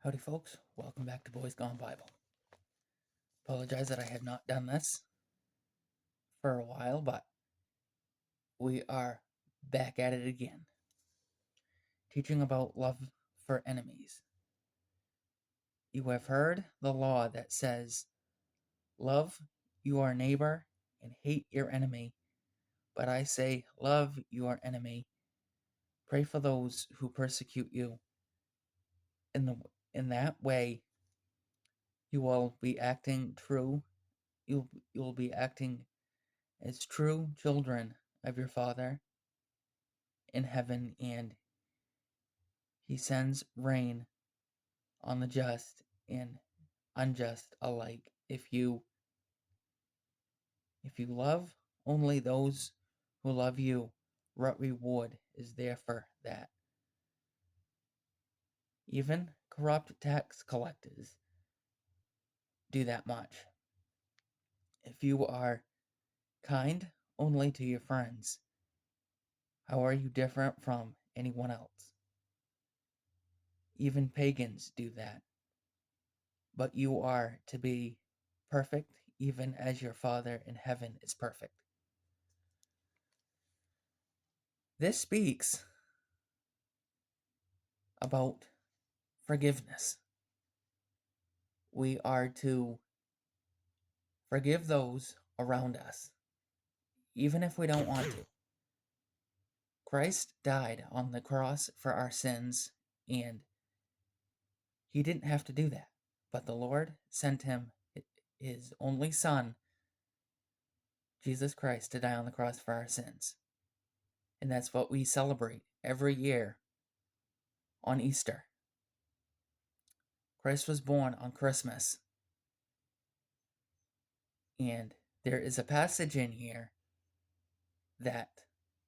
Howdy, folks. Welcome back to Boys Gone Bible. Apologize that I have not done this for a while, but we are back at it again. Teaching about love for enemies. You have heard the law that says, love your neighbor and hate your enemy. But I say, love your enemy. Pray for those who persecute you. In that way, you will be acting true. You'll be acting as true children of your Father in heaven, and he sends rain on the just and unjust alike. If you love only those who love you, what reward is there for that? Even corrupt tax collectors do that much. If you are kind only to your friends, how are you different from anyone else? Even pagans do that. But you are to be perfect, even as your Father in heaven is perfect. This speaks about forgiveness. We are to forgive those around us, even if we don't want to. Christ died on the cross for our sins, and he didn't have to do that. But the Lord sent him, his only Son, Jesus Christ, to die on the cross for our sins. And that's what we celebrate every year on Easter. Christ was born on Christmas. And there is a passage in here that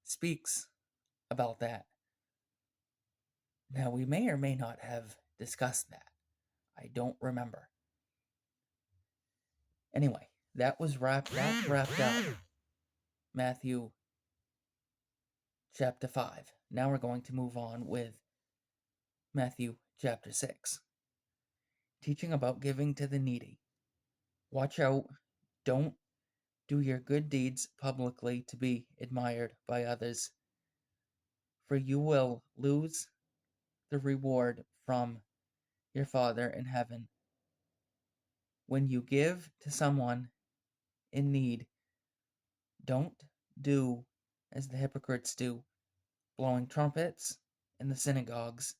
speaks about that. Now, we may or may not have discussed that. I don't remember. Anyway, that's wrapped up Matthew chapter 5. Now we're going to move on with Matthew chapter 6. Teaching about giving to the needy. Watch out. Don't do your good deeds publicly to be admired by others, for you will lose the reward from your Father in heaven. When you give to someone in need, don't do as the hypocrites do, blowing trumpets in the synagogues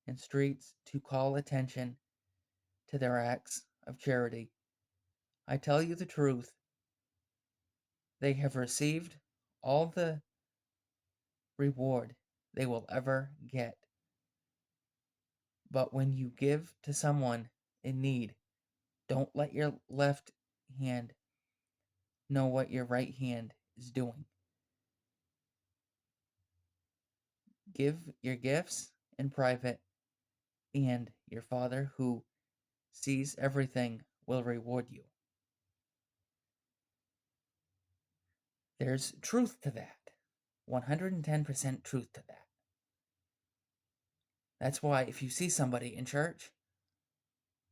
and streets to call attention to their acts of charity. I tell you the truth, they have received all the reward they will ever get. But when you give to someone in need, don't let your left hand know what your right hand is doing. Give your gifts in private, and your Father who sees everything will reward you. There's truth to that. 110% truth to that. That's why if you see somebody in church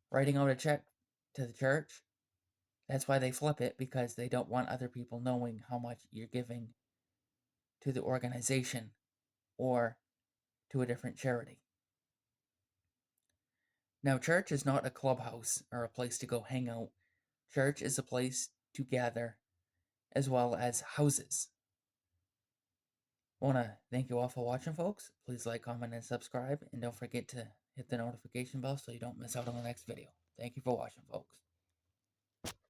writing out a check to the church, that's why they flip it, because they don't want other people knowing how much you're giving to the organization or to a different charity. Now, church is not a clubhouse or a place to go hang out. Church is a place to gather, as well as houses. I want to thank you all for watching, folks. Please like, comment, and subscribe. And don't forget to hit the notification bell so you don't miss out on the next video. Thank you for watching, folks.